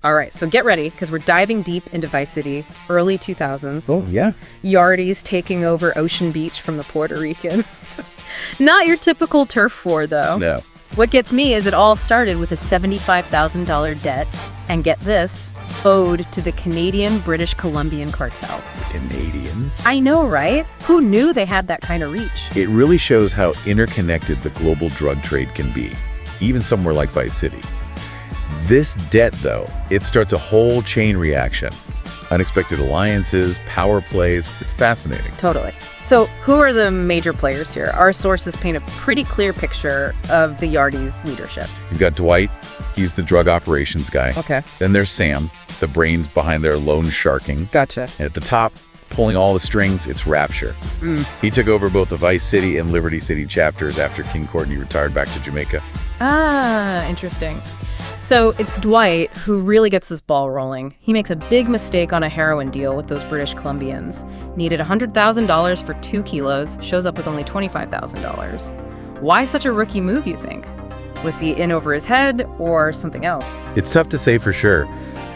All right, so get ready, because we're diving deep into Vice City, early 2000s. Oh, yeah? Yardies taking over Ocean Beach from the Puerto Ricans. Not your typical turf war, though. No. What gets me is it all started with a $75,000 debt, and get this, owed to the Canadian-British Columbian cartel. Canadians? I know, right? Who knew they had that kind of reach? It really shows how interconnected the global drug trade can be, even somewhere like Vice City. This debt, though, it starts a whole chain reaction. Unexpected alliances, power plays, it's fascinating. Totally. So who are the major players here? Our sources paint a pretty clear picture of the Yardies' leadership. You've got Dwight, he's the drug operations guy. Okay. Then there's Sam, the brains behind their loan sharking. Gotcha. And at the top, pulling all the strings, it's Rapture. He took over both the Vice City and Liberty City chapters after King Courtney retired back to Jamaica. Ah, interesting. So it's Dwight who really gets this ball rolling. He makes a big mistake on a heroin deal with those British Columbians. Needed $100,000 for 2 kilos, shows up with only $25,000. Why such a rookie move, you think? Was he in over his head or something else? It's tough to say for sure.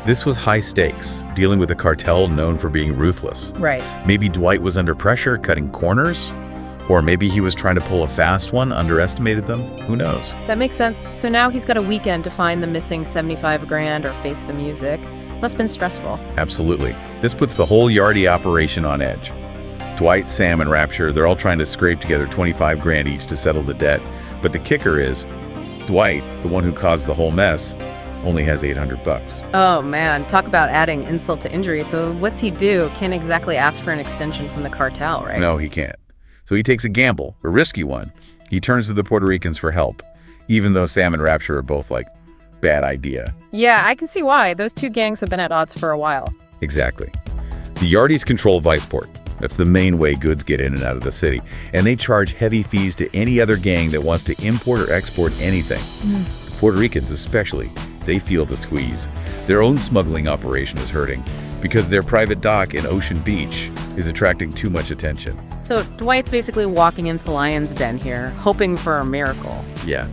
This was high stakes, dealing with a cartel known for being ruthless. Right. Maybe Dwight was under pressure, cutting corners? Or maybe he was trying to pull a fast one, underestimated them? Who knows? That makes sense. So now he's got a weekend to find the missing 75 grand or face the music. Must have been stressful. Absolutely. This puts the whole Yardie operation on edge. Dwight, Sam, and Rapture, they're all trying to scrape together 25 grand each to settle the debt. But the kicker is, Dwight, the one who caused the whole mess, only has $800. Oh man, talk about adding insult to injury. So what's he do? Can't exactly ask for an extension from the cartel, right? No, he can't. So he takes a gamble, a risky one. He turns to the Puerto Ricans for help, even though Sam and Rapture are both like, bad idea. Yeah, I can see why. Those two gangs have been at odds for a while. Exactly. The Yardies control Viceport. That's the main way goods get in and out of the city. And they charge heavy fees to any other gang that wants to import or export anything. The Puerto Ricans especially, they feel the squeeze. Their own smuggling operation is hurting because their private dock in Ocean Beach is attracting too much attention. So Dwight's basically walking into the lion's den here, hoping for a miracle. Yeah,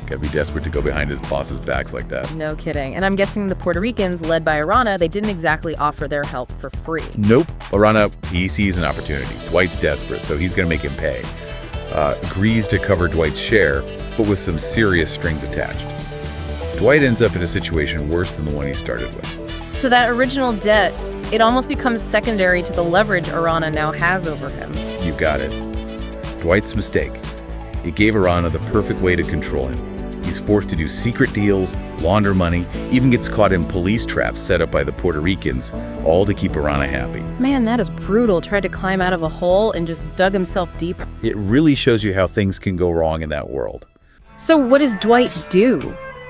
gotta be desperate to go behind his boss's backs like that. No kidding. And I'm guessing the Puerto Ricans, led by Arana, they didn't exactly offer their help for free. Nope. Arana, he sees an opportunity. Dwight's desperate, so he's gonna make him pay. Agrees to cover Dwight's share, but with some serious strings attached. Dwight ends up in a situation worse than the one he started with. So that original debt, it almost becomes secondary to the leverage Arana now has over him. You got it. Dwight's mistake. It gave Arana the perfect way to control him. He's forced to do secret deals, launder money, even gets caught in police traps set up by the Puerto Ricans, all to keep Arana happy. Man, that is brutal. Tried to climb out of a hole and just dug himself deeper. It really shows you how things can go wrong in that world. So what does Dwight do?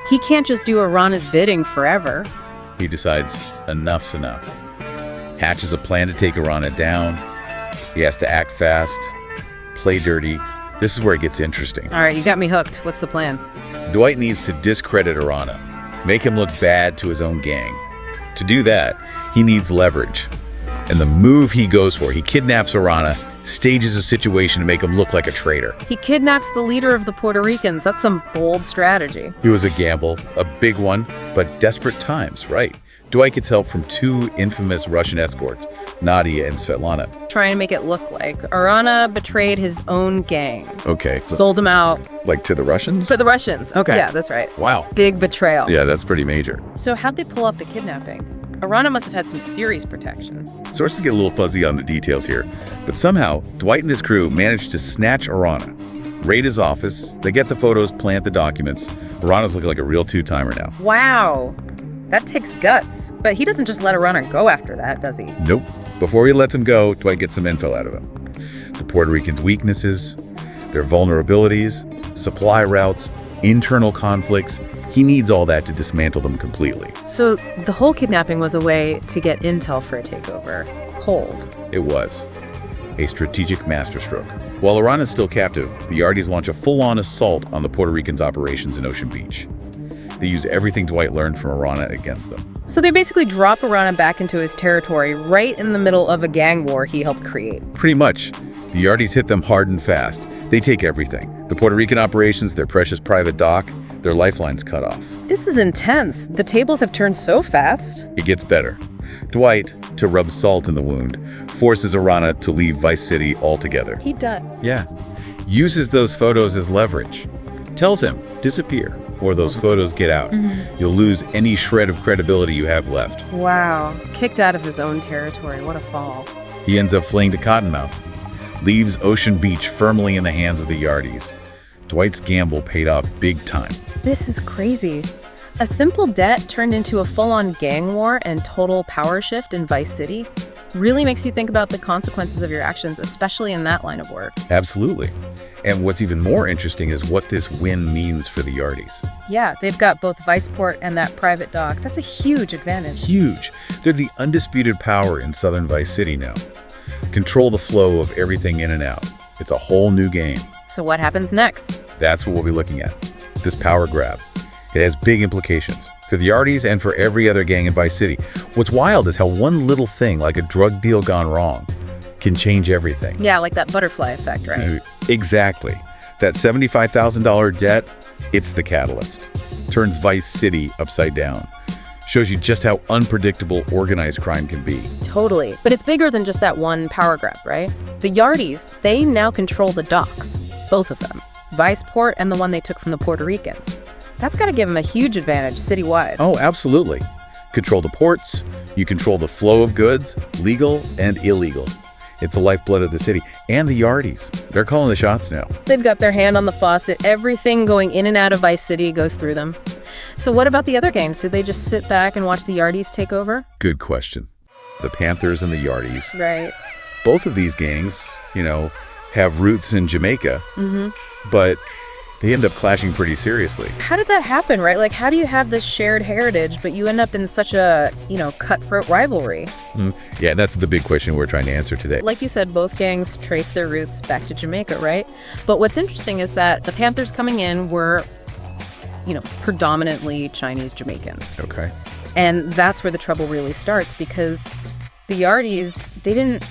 He can't just do Arana's bidding forever. He decides enough's enough. Hatches a plan to take Arana down. He has to act fast, play dirty. This is where it gets interesting. All right, you got me hooked. What's the plan? Dwight needs to discredit Arana, make him look bad to his own gang. To do that, he needs leverage. And the move he goes for, he kidnaps Arana, stages a situation to make him look like a traitor. He kidnaps the leader of the Puerto Ricans. That's some bold strategy. It was a gamble, a big one, but desperate times, right? Dwight gets help from 2 infamous Russian escorts, Nadia and Svetlana. Trying to make it look like Arana betrayed his own gang. Okay. Sold him out. Like to the Russians? For the Russians. Okay. Yeah, that's right. Wow. Big betrayal. Yeah, that's pretty major. So how'd they pull off the kidnapping? Arana must have had some serious protection. Sources get a little fuzzy on the details here, but somehow Dwight and his crew managed to snatch Arana, raid his office, they get the photos, plant the documents. Arana's looking like a real two-timer now. Wow. That takes guts. But he doesn't just let Arana go after that, does he? Nope. Before he lets him go, Dwight gets some info out of him. The Puerto Ricans' weaknesses, their vulnerabilities, supply routes, internal conflicts. He needs all that to dismantle them completely. So the whole kidnapping was a way to get intel for a takeover. Cold. It was a strategic masterstroke. While Arana's still captive, the Yardies launch a full-on assault on the Puerto Ricans' operations in Ocean Beach. They use everything Dwight learned from Arana against them. So they basically drop Arana back into his territory right in the middle of a gang war he helped create. Pretty much. The Yardies hit them hard and fast. They take everything. The Puerto Rican operations, their precious private dock, Their lifeline's cut off. This is intense. The tables have turned so fast. It gets better. Dwight, to rub salt in the wound, forces Arana to leave Vice City altogether. He does. Yeah. Uses those photos as leverage. Tells him, disappear, or those photos get out. You'll lose any shred of credibility you have left. Wow. Kicked out of his own territory. What a fall. He ends up fleeing to Cottonmouth, leaves Ocean Beach firmly in the hands of the Yardies. Dwight's gamble paid off big time. This is crazy. A simple debt turned into a full-on gang war and total power shift in Vice City really makes you think about the consequences of your actions, especially in that line of work. Absolutely. And what's even more interesting is what this win means for the Yardies. Yeah, they've got both Viceport and that private dock. That's a huge advantage. Huge. They're the undisputed power in southern Vice City now. Control the flow of everything in and out. It's a whole new game. So what happens next? That's what we'll be looking at. This power grab. It has big implications for the Yardies and for every other gang in Vice City. What's wild is how one little thing, like a drug deal gone wrong, can change everything. Yeah, like that butterfly effect, right? Exactly. That $75,000 debt, it's the catalyst. Turns Vice City upside down. Shows you just how unpredictable organized crime can be. Totally. But it's bigger than just that one power grab, right? The Yardies, they now control the docks. Both of them. Viceport and the one they took from the Puerto Ricans. That's got to give them a huge advantage citywide. Oh, absolutely. Control the ports. You control the flow of goods, legal and illegal. It's the lifeblood of the city. And the Yardies. They're calling the shots now. They've got their hand on the faucet. Everything going in and out of Vice City goes through them. So what about the other gangs? Did they just sit back and watch the Yardies take over? Good question. The Panthers and the Yardies. Right. Both of these gangs, have roots in Jamaica, but they end up clashing pretty seriously. How did that happen, right? Like, how do you have this shared heritage, but you end up in such a, cutthroat rivalry? Yeah, that's the big question we're trying to answer today. Like you said, both gangs trace their roots back to Jamaica, right? But what's interesting is that the Panthers coming in were, predominantly Chinese Jamaicans. Okay. And that's where the trouble really starts, because the Yardies, they didn't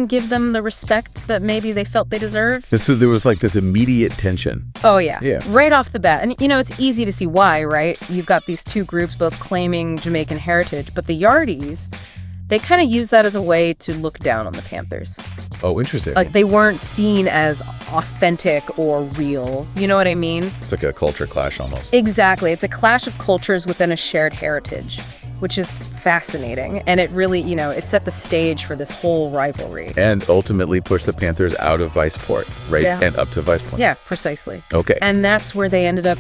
give them the respect that maybe they felt they deserved. So there was like this immediate tension. Oh, yeah. Yeah. Right off the bat. And, it's easy to see why, right? You've got these two groups both claiming Jamaican heritage, but the Yardies, they kind of use that as a way to look down on the Panthers. Oh, interesting. Like, they weren't seen as authentic or real. You know what I mean? It's like a culture clash almost. Exactly. It's a clash of cultures within a shared heritage, which is fascinating. And it really, it set the stage for this whole rivalry. And ultimately pushed the Panthers out of Viceport, right? Yeah. And up to Viceport. Yeah, precisely. Okay. And that's where they ended up,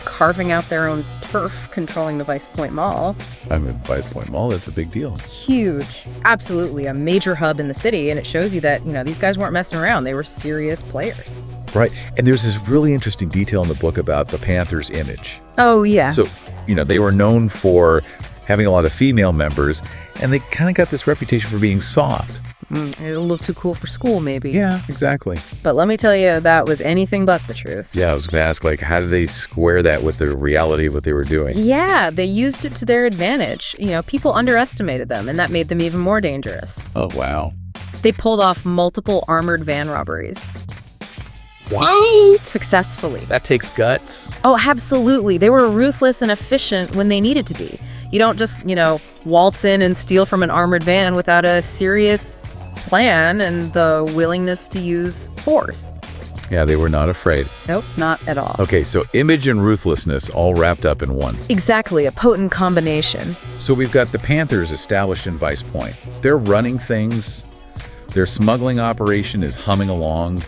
carving out their own turf, controlling the Vice Point Mall. I mean, Vicepoint Mall, that's a big deal. Huge. Absolutely. A major hub in the city. And it shows you that, these guys weren't messing around. They were serious players. Right. And there's this really interesting detail in the book about the Panthers' image. Oh, yeah. So, they were known for having a lot of female members, and they kind of got this reputation for being soft. A little too cool for school, maybe. Yeah, exactly. But let me tell you, that was anything but the truth. Yeah, I was going to ask, how did they square that with the reality of what they were doing? Yeah, they used it to their advantage. People underestimated them, and that made them even more dangerous. Oh, wow. They pulled off multiple armored van robberies. What? Successfully. That takes guts. Oh, absolutely. They were ruthless and efficient when they needed to be. You don't just, waltz in and steal from an armored van without a serious plan and the willingness to use force. Yeah, they were not afraid. Nope, not at all. Okay, so image and ruthlessness all wrapped up in one. Exactly, a potent combination. So we've got the Panthers established in Vice Point. They're running things. Their smuggling operation is humming along.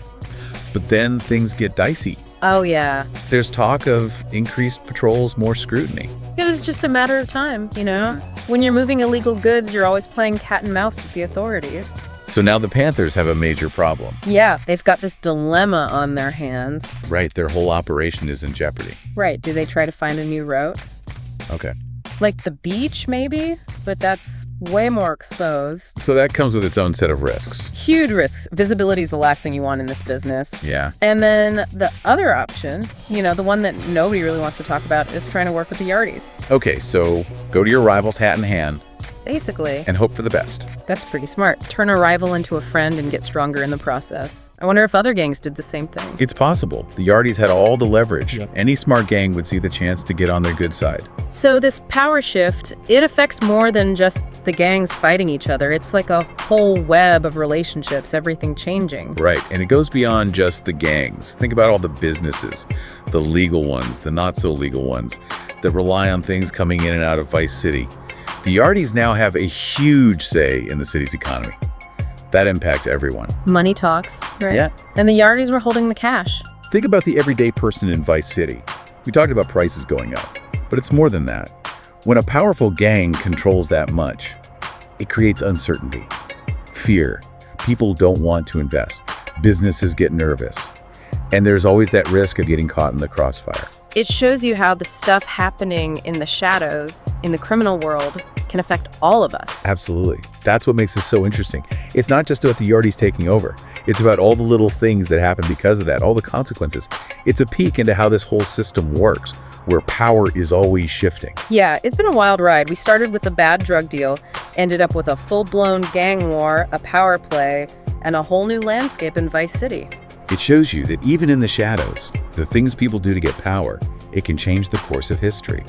But then things get dicey. Oh, yeah. There's talk of increased patrols, more scrutiny. It was just a matter of time, When you're moving illegal goods, you're always playing cat and mouse with the authorities. So now the Panthers have a major problem. Yeah, they've got this dilemma on their hands. Right, their whole operation is in jeopardy. Right, do they try to find a new route? Okay. Like the beach, maybe? But that's way more exposed. So that comes with its own set of risks. Huge risks. Visibility is the last thing you want in this business. Yeah. And then the other option, the one that nobody really wants to talk about, is trying to work with the Yardies. Okay, so go to your rivals hat in hand. Basically. and hope for the best. That's pretty smart. Turn a rival into a friend and get stronger in the process. I wonder if other gangs did the same thing. It's possible. The Yardies had all the leverage. Any smart gang would see the chance to get on their good side. So this power shift, it affects more than just the gangs fighting each other. It's like a whole web of relationships, everything changing. Right, and it goes beyond just the gangs. Think about all the businesses, the legal ones, the not so legal ones, that rely on things coming in and out of Vice City. The Yardies now have a huge say in the city's economy. That impacts everyone. Money talks, right? Yeah. And the Yardies were holding the cash. Think about the everyday person in Vice City. We talked about prices going up, but it's more than that. When a powerful gang controls that much, it creates uncertainty, fear. People don't want to invest. Businesses get nervous. And there's always that risk of getting caught in the crossfire. It shows you how the stuff happening in the shadows, in the criminal world, can affect all of us. Absolutely. That's what makes this so interesting. It's not just about the Yardies taking over. It's about all the little things that happen because of that, all the consequences. It's a peek into how this whole system works, where power is always shifting. Yeah, it's been a wild ride. We started with a bad drug deal, ended up with a full-blown gang war, a power play, and a whole new landscape in Vice City. It shows you that even in the shadows, the things people do to get power, it can change the course of history.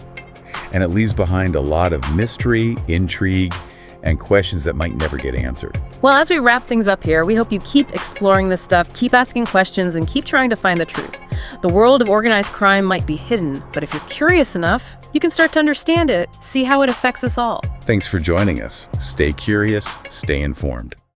And it leaves behind a lot of mystery, intrigue, and questions that might never get answered. Well, as we wrap things up here, we hope you keep exploring this stuff, keep asking questions, and keep trying to find the truth. The world of organized crime might be hidden, but if you're curious enough, you can start to understand it, see how it affects us all. Thanks for joining us. Stay curious, stay informed.